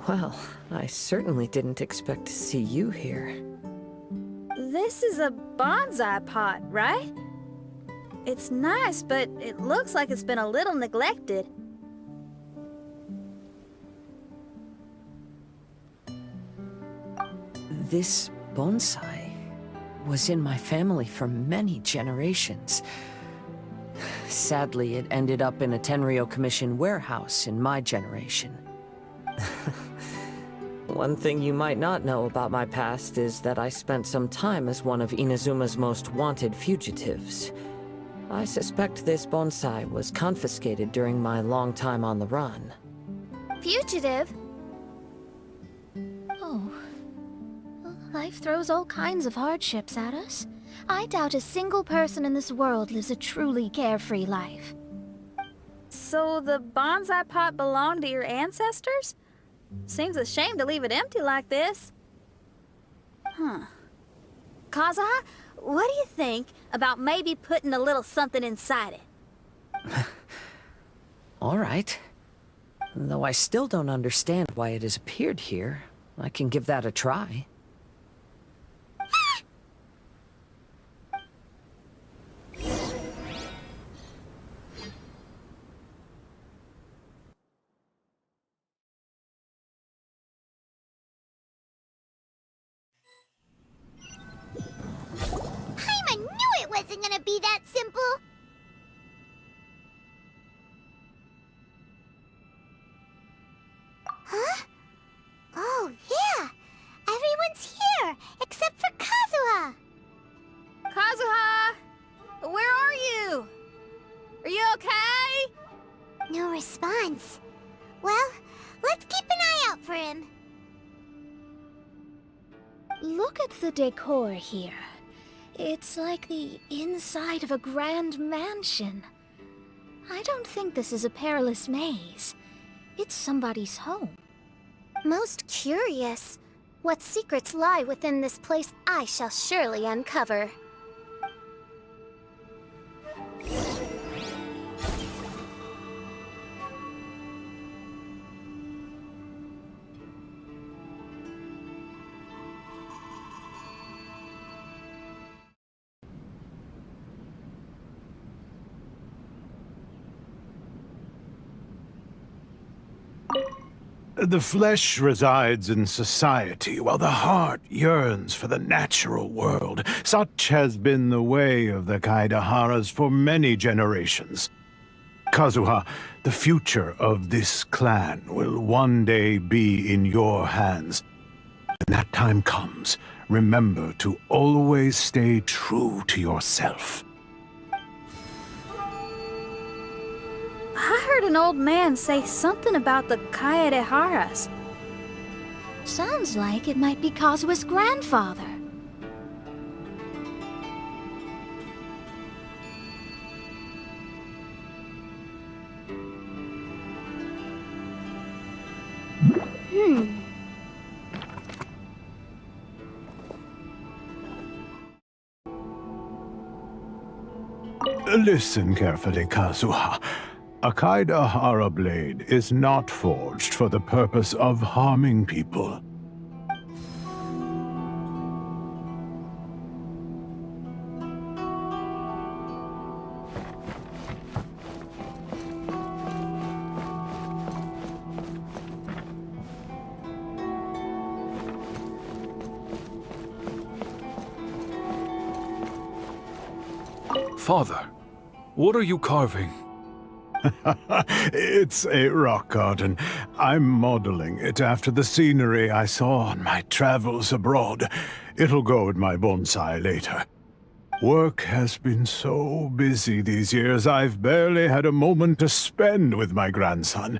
Well, I certainly didn't expect to see you here. This is a bonsai pot, right? It's nice, but it looks like it's been a little neglected. This bonsai was in my family for many generations. Sadly, it ended up in a Tenryo Commission warehouse in my generation. One thing you might not know about my past is that I spent some time as one of Inazuma's most wanted fugitives. I suspect this bonsai was confiscated during my long time on the run. Fugitive? Oh. Well, life throws all kinds of hardships at us. I doubt a single person in this world lives a truly carefree life. So the bonsai pot belonged to your ancestors? Seems a shame to leave it empty like this. Kazuha, what do you think about maybe putting a little something inside it? All right. Though I still don't understand why it has appeared here, I can give that a try. I knew it wasn't gonna be that simple! Huh? Oh, yeah! Everyone's here, except for Kazuha! Kazuha! Where are you? Are you okay? No response. Well, let's keep an eye out for him. Look at the decor here. It's like the inside of a grand mansion. I don't think this is a perilous maze. It's somebody's home. Most curious. What secrets lie within this place I shall surely uncover. The flesh resides in society, while the heart yearns for the natural world. Such has been the way of the Kaidaharas for many generations. Kazuha, the future of this clan will one day be in your hands. When that time comes, remember to always stay true to yourself. I heard an old man say something about the Kaedeharas. Sounds like it might be Kazuha's grandfather. Listen carefully, Kazuha. A Kaidahara blade is not forged for the purpose of harming people. Father, what are you carving? It's a rock garden. I'm modeling it after the scenery I saw on my travels abroad. It'll go in my bonsai later. Work has been so busy these years, I've barely had a moment to spend with my grandson.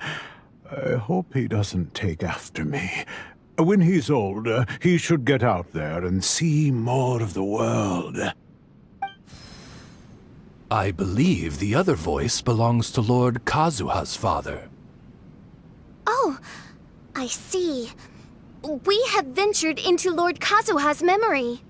I hope he doesn't take after me. When he's older, he should get out there and see more of the world. I believe the other voice belongs to Lord Kazuha's father. Oh, I see. We have ventured into Lord Kazuha's memory.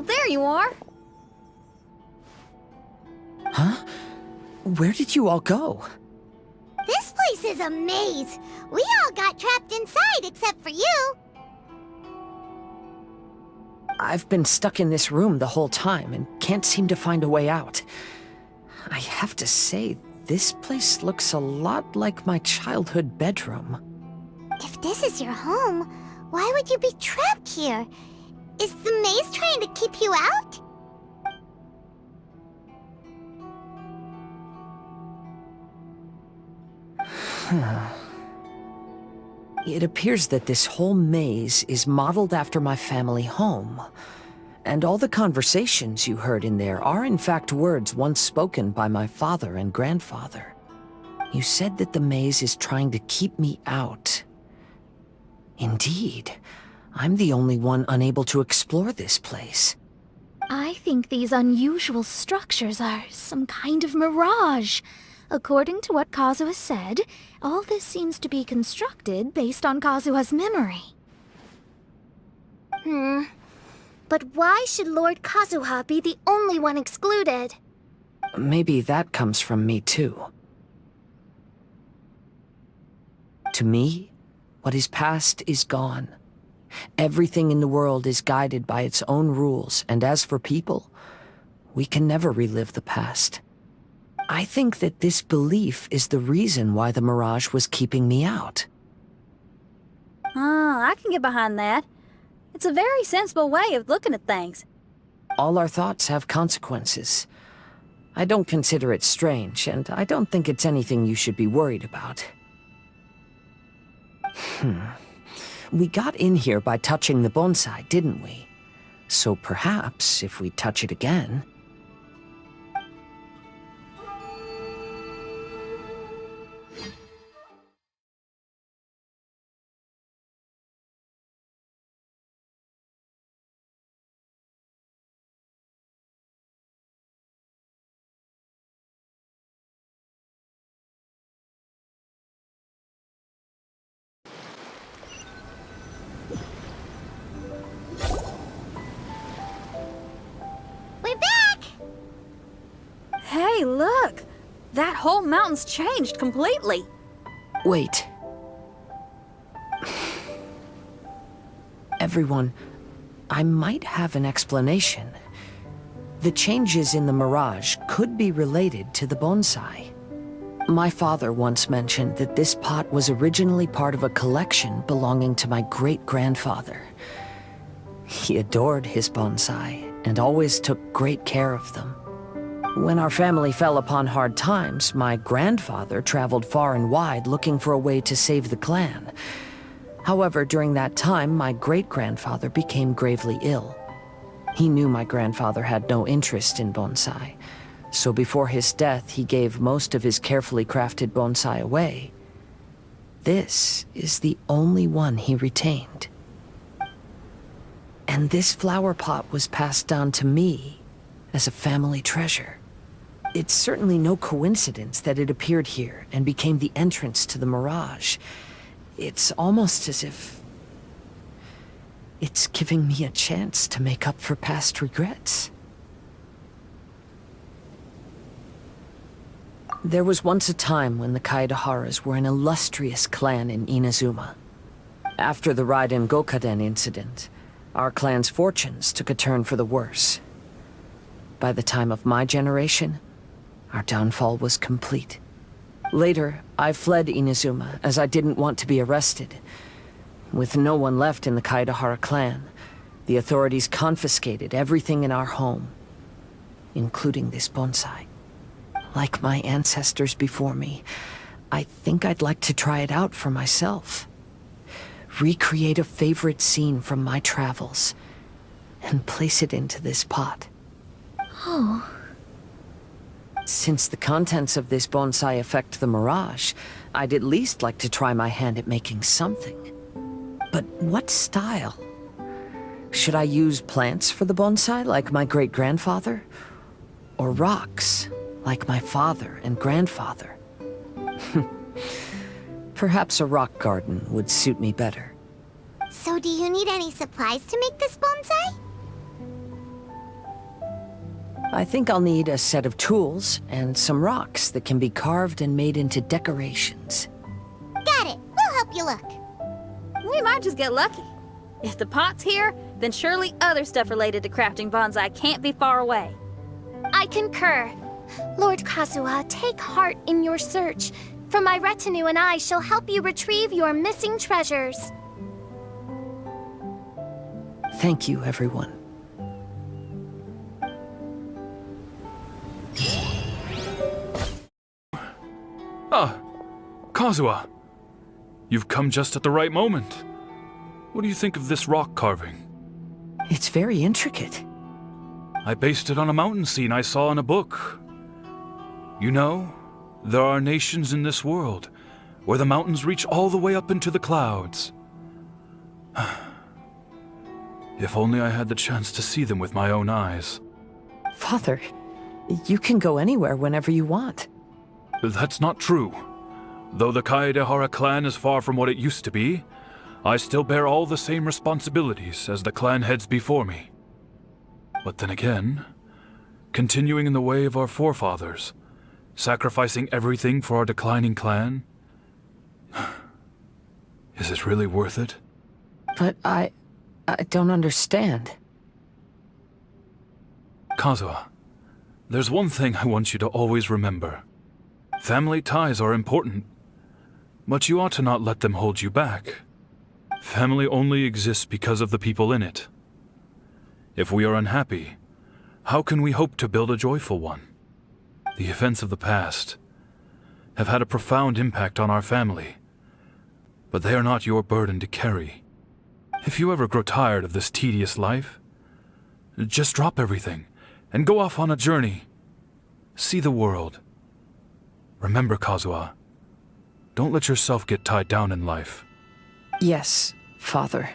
there you are. Huh? Where did you all go? This place is a maze. We all got trapped inside except for you. I've been stuck in this room the whole time and can't seem to find a way out. I have to say, this place looks a lot like my childhood bedroom. If this is your home, why would you be trapped here? Is the maze trying to keep you out? It appears that this whole maze is modeled after my family home. And all the conversations you heard in there are in fact words once spoken by my father and grandfather. You said that the maze is trying to keep me out. Indeed, I'm the only one unable to explore this place. I think these unusual structures are some kind of mirage. According to what Kazuha said, all this seems to be constructed based on Kazuha's memory. But why should Lord Kazuha be the only one excluded? Maybe that comes from me too. To me, what is past is gone. Everything in the world is guided by its own rules, and as for people, we can never relive the past. I think that this belief is the reason why the mirage was keeping me out. I can get behind that. It's a very sensible way of looking at things. All our thoughts have consequences. I don't consider it strange, and I don't think it's anything you should be worried about. We got in here by touching the bonsai, didn't we? So perhaps, if we touch it again... We're back! Hey, look! That whole mountain's changed completely. Wait. Everyone, I might have an explanation. The changes in the mirage could be related to the bonsai. My father once mentioned that this pot was originally part of a collection belonging to my great-grandfather. He adored his bonsai and always took great care of them. When our family fell upon hard times, my grandfather traveled far and wide looking for a way to save the clan. However, during that time, my great-grandfather became gravely ill. He knew my grandfather had no interest in bonsai, so before his death, he gave most of his carefully crafted bonsai away. This is the only one he retained. And this flower pot was passed down to me as a family treasure. It's certainly no coincidence that it appeared here and became the entrance to the mirage. It's almost as if it's giving me a chance to make up for past regrets. There was once a time when the Kaidaharas were an illustrious clan in Inazuma. After the Raiden Gokaden incident, our clan's fortunes took a turn for the worse. By the time of my generation, our downfall was complete. Later, I fled Inazuma as I didn't want to be arrested. With no one left in the Kaidahara clan, the authorities confiscated everything in our home, including this bonsai. Like my ancestors before me, I think I'd like to try it out for myself. Recreate a favorite scene from my travels, and place it into this pot. Oh. Since the contents of this bonsai affect the mirage, I'd at least like to try my hand at making something. But what style? Should I use plants for the bonsai like my great-grandfather? Or rocks, like my father and grandfather? Perhaps a rock garden would suit me better. So do you need any supplies to make this bonsai? I think I'll need a set of tools and some rocks that can be carved and made into decorations. Got it. We'll help you look. We might just get lucky. If the pot's here, then surely other stuff related to crafting bonsai can't be far away. I concur. Lord Kazuha, take heart in your search, for my retinue and I shall help you retrieve your missing treasures. Thank you, everyone. Ah, Kazuha. You've come just at the right moment. What do you think of this rock carving? It's very intricate. I based it on a mountain scene I saw in a book. You know, there are nations in this world where the mountains reach all the way up into the clouds. If only I had the chance to see them with my own eyes. Father, you can go anywhere whenever you want. That's not true. Though the Kaedehara clan is far from what it used to be, I still bear all the same responsibilities as the clan heads before me. But then again, continuing in the way of our forefathers, sacrificing everything for our declining clan, is it really worth it? But I don't understand. Kazuha, there's one thing I want you to always remember. Family ties are important, but you ought to not let them hold you back. Family only exists because of the people in it. If we are unhappy, how can we hope to build a joyful one? The events of the past have had a profound impact on our family, but they are not your burden to carry. If you ever grow tired of this tedious life, just drop everything and go off on a journey. See the world. Remember, Kazuha, don't let yourself get tied down in life. Yes, Father.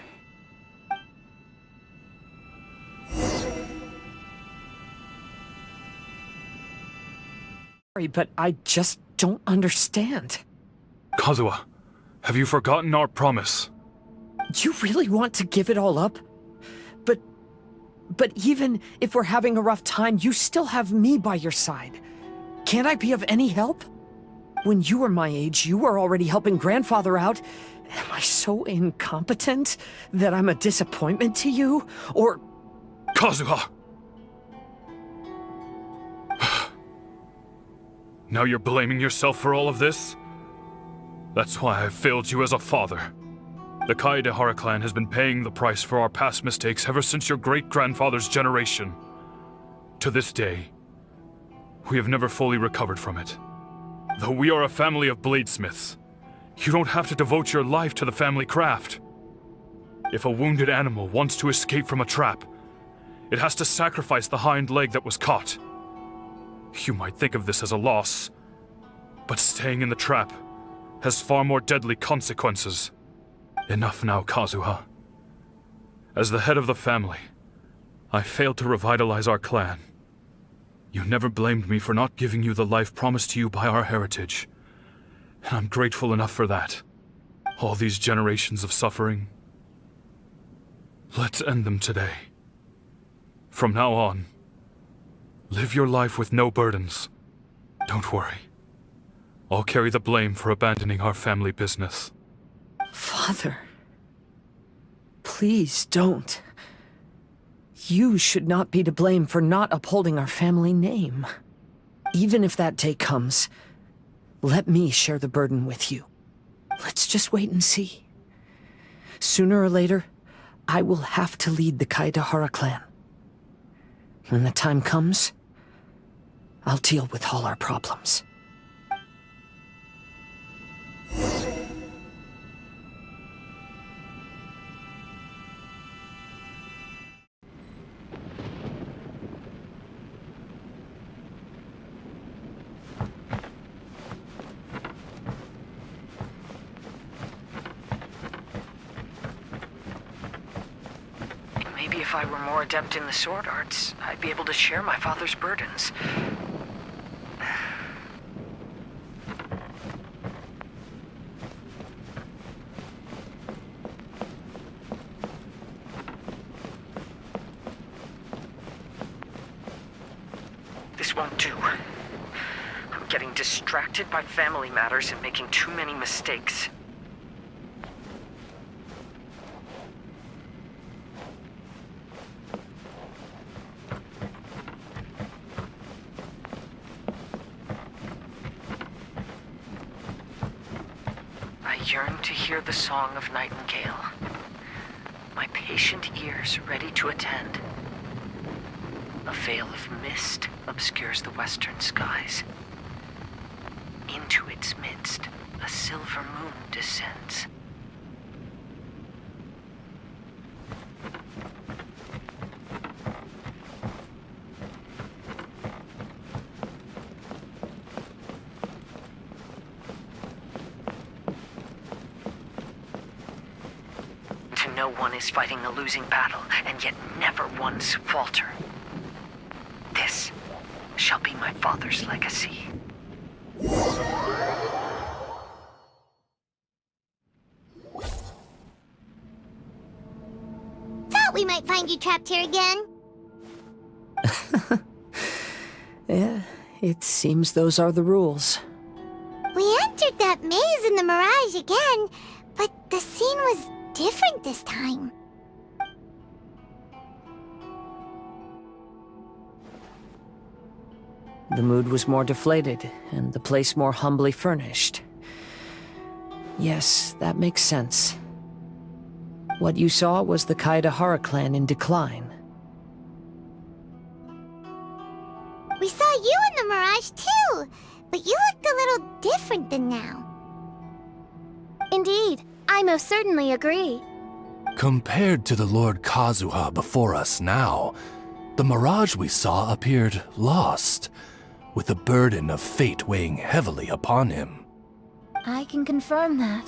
Sorry, but I just don't understand. Kazuha, have you forgotten our promise? You really want to give it all up? But even if we're having a rough time, you still have me by your side. Can't I be of any help? When you were my age, you were already helping Grandfather out. Am I so incompetent that I'm a disappointment to you? Or... Kazuha! Now you're blaming yourself for all of this? That's why I failed you as a father. The Kaedehara clan has been paying the price for our past mistakes ever since your great-grandfather's generation. To this day, we have never fully recovered from it. Though we are a family of bladesmiths, you don't have to devote your life to the family craft. If a wounded animal wants to escape from a trap, it has to sacrifice the hind leg that was caught. You might think of this as a loss, but staying in the trap has far more deadly consequences. Enough now, Kazuha. As the head of the family, I failed to revitalize our clan. You never blamed me for not giving you the life promised to you by our heritage, and I'm grateful enough for that. All these generations of suffering, let's end them today. From now on, live your life with no burdens. Don't worry. I'll carry the blame for abandoning our family business. Father, please don't. You should not be to blame for not upholding our family name. Even if that day comes, let me share the burden with you. Let's just wait and see. Sooner or later, I will have to lead the Kaedehara clan. When the time comes, I'll deal with all our problems. Maybe if I were more adept in the sword arts, I'd be able to share my father's burdens. won't do. I'm getting distracted by family matters and making too many mistakes. I yearn to hear the song of Nightingale. My patient ears ready to attend. A veil of mist obscures the western skies. Into its midst, a silver moon descends. To know one is fighting a losing battle, and yet never once falter. This shall be my father's legacy. Thought we might find you trapped here again. Yeah, it seems those are the rules. We entered that maze in the Mirage again, but the scene was different this time. The mood was more deflated, and the place more humbly furnished. Yes, that makes sense. What you saw was the Kaidahara clan in decline. We saw you in the Mirage too, but you looked a little different than now. Indeed, I most certainly agree. Compared to the Lord Kazuha before us now, the mirage we saw appeared lost, with the burden of fate weighing heavily upon him. I can confirm that.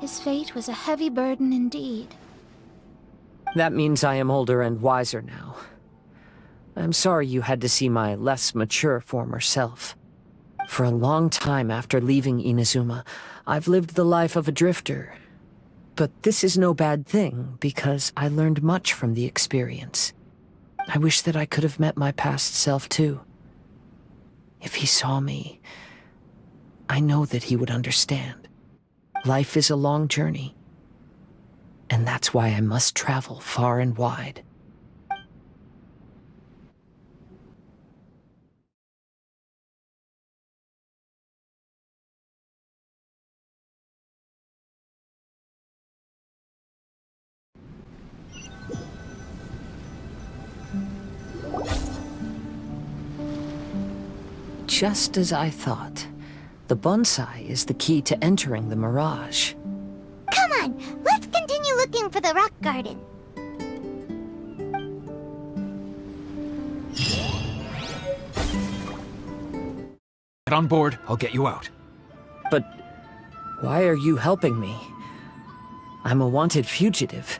His fate was a heavy burden indeed. That means I am older and wiser now. I'm sorry you had to see my less mature former self. For a long time after leaving Inazuma, I've lived the life of a drifter. But this is no bad thing, because I learned much from the experience. I wish that I could have met my past self too. If he saw me, I know that he would understand. Life is a long journey, and that's why I must travel far and wide. Just as I thought. The bonsai is the key to entering the Mirage. Come on, let's continue looking for the rock garden. Get on board, I'll get you out. But why are you helping me? I'm a wanted fugitive.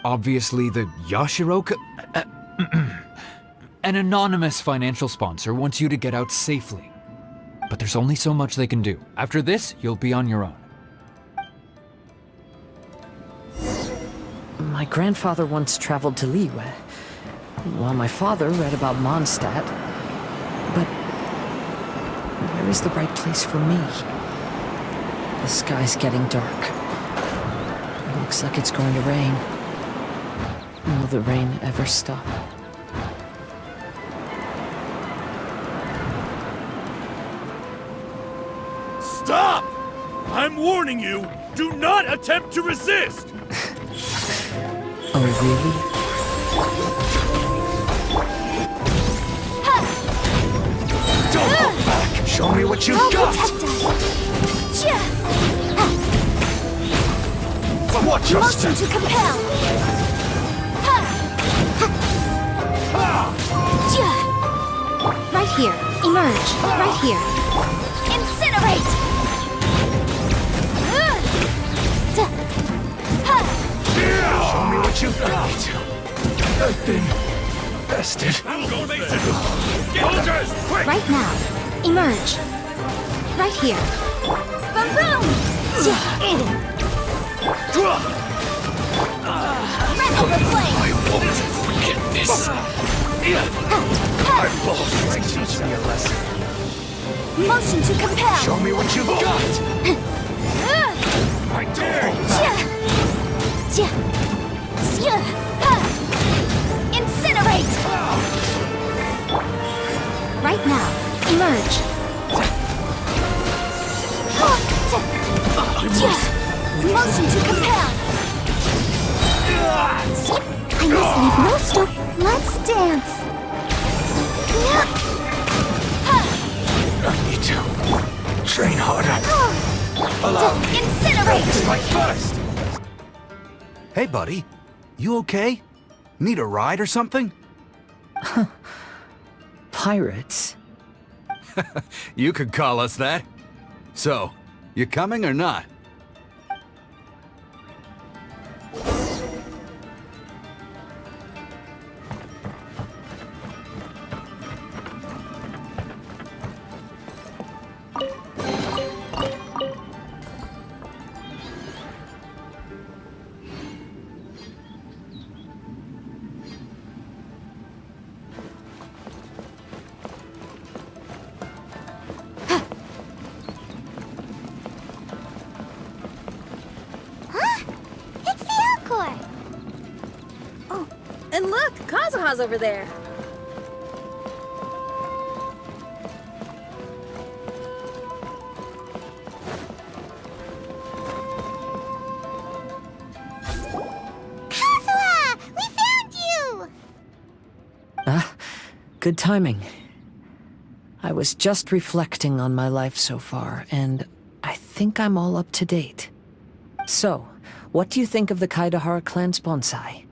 Obviously the Yashiro... An anonymous financial sponsor wants you to get out safely. But there's only so much they can do. After this, you'll be on your own. My grandfather once traveled to Liyue, while my father read about Mondstadt. But where is the right place for me? The sky's getting dark. It looks like it's going to rain. Will the rain ever stop? Stop! I'm warning you, do not attempt to resist! Oh, really? Don't hold back! Show me what you've got! Watch your Motion step! to compel! Right here. Emerge. Right here. Incinerate! Show me what you've got! I've been bested. Soldiers, quick! Right now. Emerge. Right here. Boom boom! Red over flame! I won't forget this. my fault. Teach me a lesson. Motion to compel. Show me what you've got. I dare you. Incinerate! Right now, emerge. Motion to compel. I must leave no stone. Let's dance. I need to train harder. Allow me. Incinerate! Strike first. Hey, buddy. You okay? Need a ride or something? Pirates? You could call us that. So, you coming or not? It's the Alcor! Oh, and look, Kazuha's over there. Kazuha! We found you! Ah, good timing. I was just reflecting on my life so far, and I think I'm all up to date. So, what do you think of the Kaidahara clan's bonsai?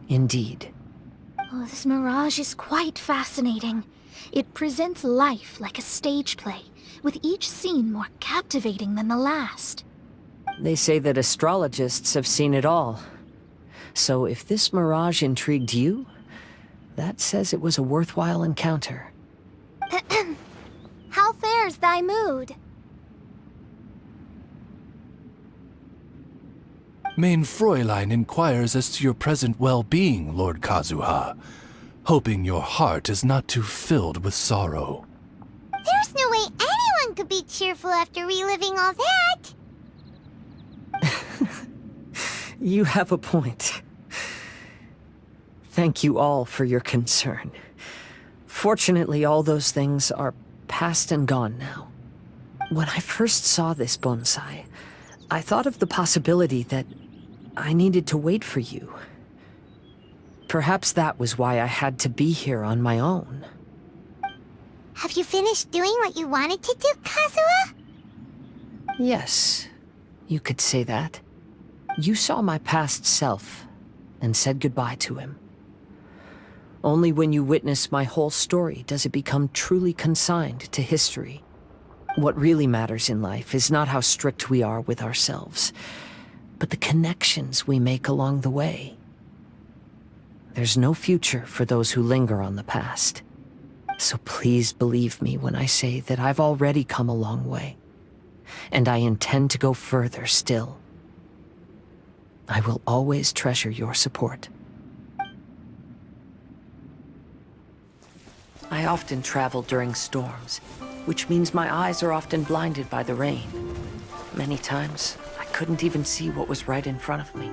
Indeed. Oh, this mirage is quite fascinating. It presents life like a stage play, with each scene more captivating than the last. They say that astrologists have seen it all. So if this mirage intrigued you, that says it was a worthwhile encounter. How fares thy mood? Mein Fräulein inquires as to your present well-being, Lord Kazuha, hoping your heart is not too filled with sorrow. There's no way anyone could be cheerful after reliving all that! You have a point. Thank you all for your concern. Fortunately, all those things are past and gone now. When I first saw this bonsai, I thought of the possibility that I needed to wait for you. Perhaps that was why I had to be here on my own. Have you finished doing what you wanted to do, Kazuha? Yes, you could say that. You saw my past self and said goodbye to him. Only when you witness my whole story does it become truly consigned to history. What really matters in life is not how strict we are with ourselves, but the connections we make along the way. There's no future for those who linger on the past. So please believe me when I say that I've already come a long way, and I intend to go further still. I will always treasure your support. I often travel during storms, which means my eyes are often blinded by the rain. Many times, I couldn't even see what was right in front of me.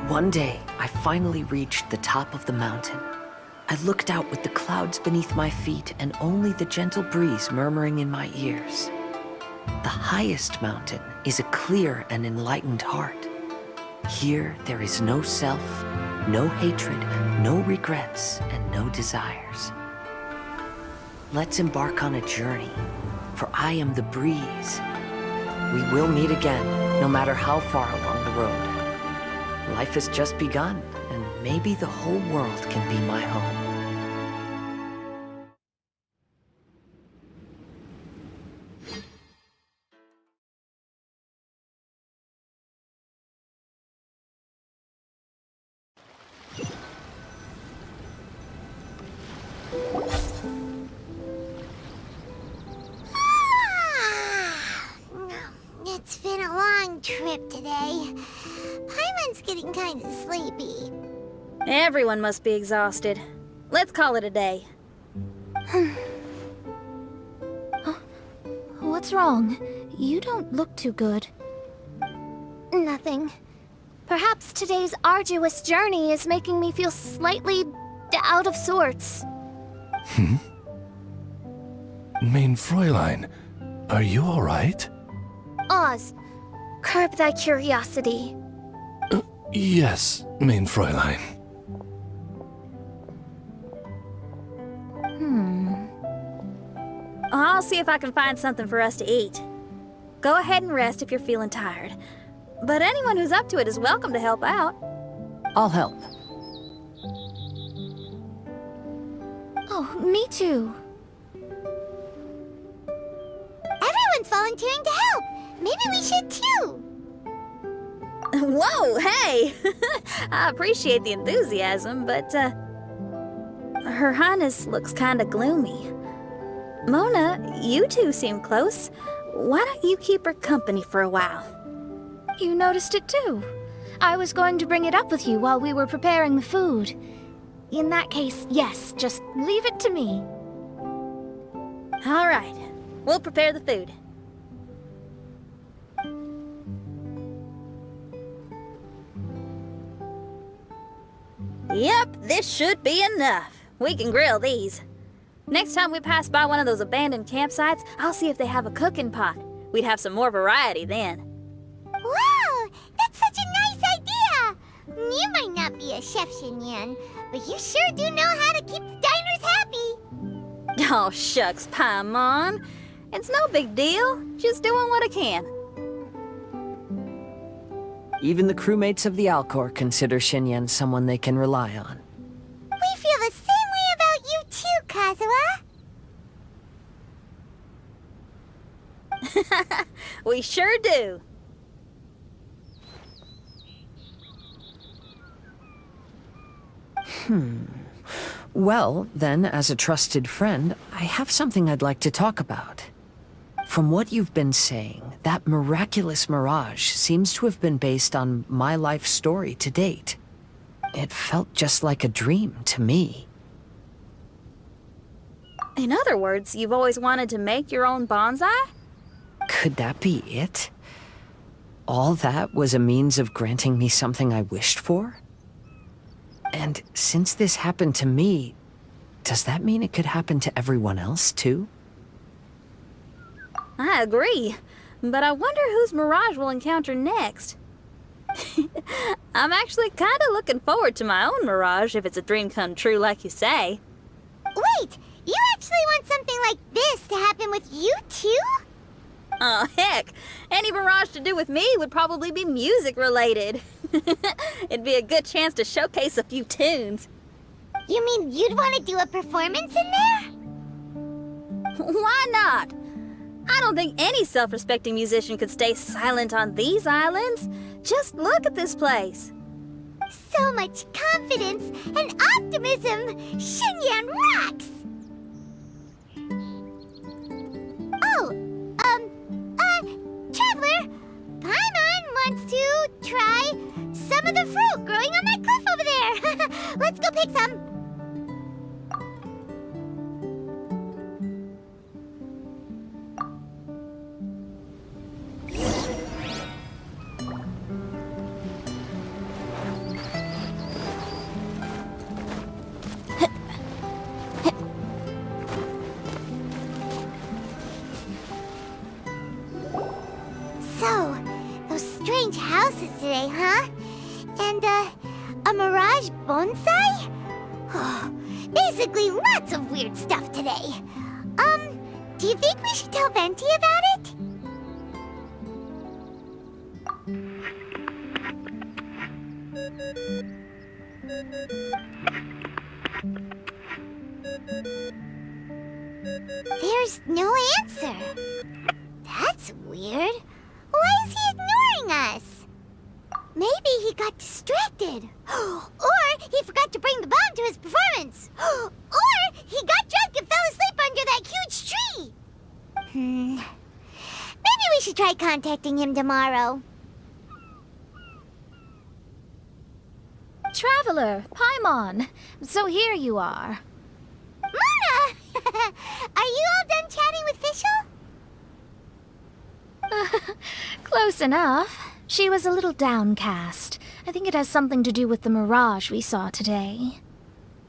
One day, I finally reached the top of the mountain. I looked out with the clouds beneath my feet and only the gentle breeze murmuring in my ears. The highest mountain is a clear and enlightened heart. Here, there is no self, no hatred, no regrets, and no desires. Let's embark on a journey, for I am the breeze. We will meet again, no matter how far along the road. Life has just begun, and maybe the whole world can be my home. trip today. Paimon's getting kind of sleepy. Everyone must be exhausted. Let's call it a day. What's wrong? You don't look too good. Nothing. Perhaps today's arduous journey is making me feel slightly out of sorts. Main Fräulein, are you alright? Oz, curb thy curiosity. Yes, Main Fräulein. I'll see if I can find something for us to eat. Go ahead and rest if you're feeling tired. But anyone who's up to it is welcome to help out. I'll help. Oh, me too. Everyone's volunteering to help. Maybe we should too. Whoa, hey! I appreciate the enthusiasm, but, Her Highness looks kinda gloomy. Mona, you two seem close. Why don't you keep her company for a while? You noticed it too. I was going to bring it up with you while we were preparing the food. In that case, yes, just leave it to me. All right, we'll prepare the food. Yep, this should be enough. We can grill these. Next time we pass by one of those abandoned campsites, I'll see if they have a cooking pot. We'd have some more variety then. Wow, that's such a nice idea. You might not be a chef, Xinyan, but you sure do know how to keep the diners happy. Oh, shucks, Paimon. It's no big deal. Just doing what I can. Even the crewmates of the Alcor consider Xinyan someone they can rely on. We feel the same way about you too, Kazuha. We sure do. Well, then, as a trusted friend, I have something I'd like to talk about. From what you've been saying, that miraculous mirage seems to have been based on my life story to date. It felt just like a dream to me. In other words, you've always wanted to make your own bonsai? Could that be it? All that was a means of granting me something I wished for? And since this happened to me, does that mean it could happen to everyone else, too? I agree, but I wonder whose mirage we'll encounter next. I'm actually kinda looking forward to my own mirage if it's a dream come true like you say. Wait, you actually want something like this to happen with you too? Oh, heck. Any mirage to do with me would probably be music related. It'd be a good chance to showcase a few tunes. You mean you'd want to do a performance in there? Why not? I don't think any self-respecting musician could stay silent on these islands. Just look at this place. So much confidence and optimism! Xinyan rocks! Oh, Traveler, Paimon wants to try some of the fruit growing on that cliff over there. Let's go pick some. So, those strange houses today, huh? And, a mirage bonsai? Oh, basically lots of weird stuff today. Do you think we should tell Venti about it? There's no answer. That's weird. Why is he ignoring us? Maybe he got distracted. Or he forgot to bring the bomb to his performance. Or he got drunk and fell asleep under that huge tree. Maybe we should try contacting him tomorrow. Traveler, Paimon. So here you are. Mona! Are you all done chatting with Fischl? Close enough. She was a little downcast. I think it has something to do with the mirage we saw today.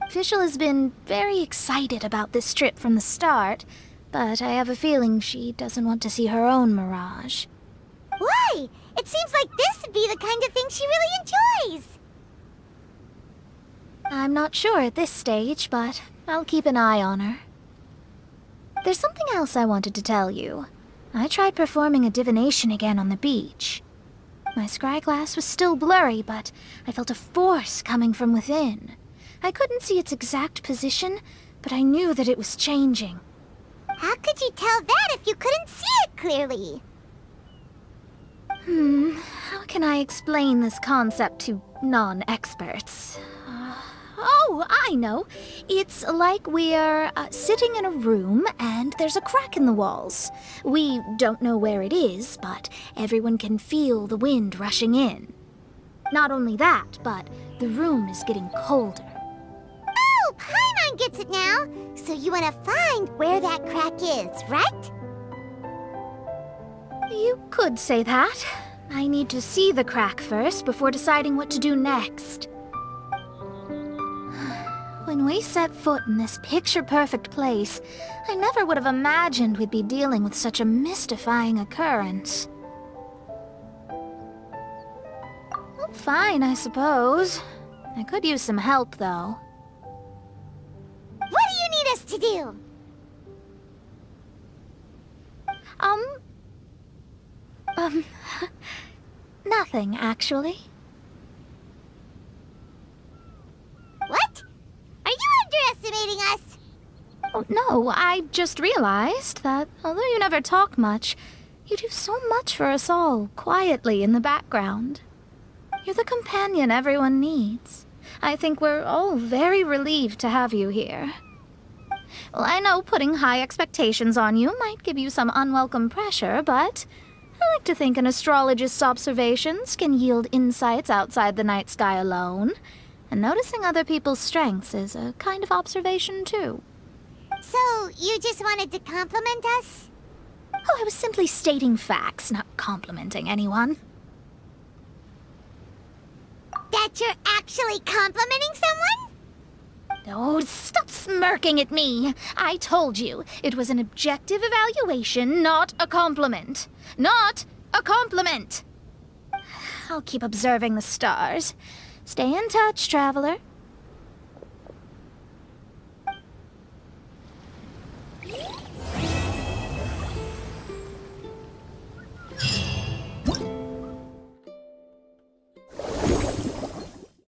Fischl has been very excited about this trip from the start, but I have a feeling she doesn't want to see her own mirage. Why? It seems like this would be the kind of thing she really enjoys. I'm not sure at this stage, but I'll keep an eye on her. There's something else I wanted to tell you. I tried performing a divination again on the beach. My scryglass was still blurry, but I felt a force coming from within. I couldn't see its exact position, but I knew that it was changing. How could you tell that if you couldn't see it clearly? How can I explain this concept to non-experts? Oh, I know. It's like we're sitting in a room and there's a crack in the walls. We don't know where it is, but everyone can feel the wind rushing in. Not only that, but the room is getting colder. Oh, Paimon gets it now. So you want to find where that crack is, right? You could say that. I need to see the crack first before deciding what to do next. When we set foot in this picture-perfect place, I never would have imagined we'd be dealing with such a mystifying occurrence. Well, fine, I suppose. I could use some help, though. What do you need us to do? Nothing, actually. What? Are you underestimating us? Oh, no, I just realized that although you never talk much, you do so much for us all, quietly in the background. You're the companion everyone needs. I think we're all very relieved to have you here. Well, I know putting high expectations on you might give you some unwelcome pressure, but I like to think an astrologist's observations can yield insights outside the night sky alone. And noticing other people's strengths is a kind of observation, too. So, you just wanted to compliment us? Oh, I was simply stating facts, not complimenting anyone. That you're actually complimenting someone? Oh, stop smirking at me! I told you, it was an objective evaluation, not a compliment. Not a compliment! I'll keep observing the stars. Stay in touch, Traveler.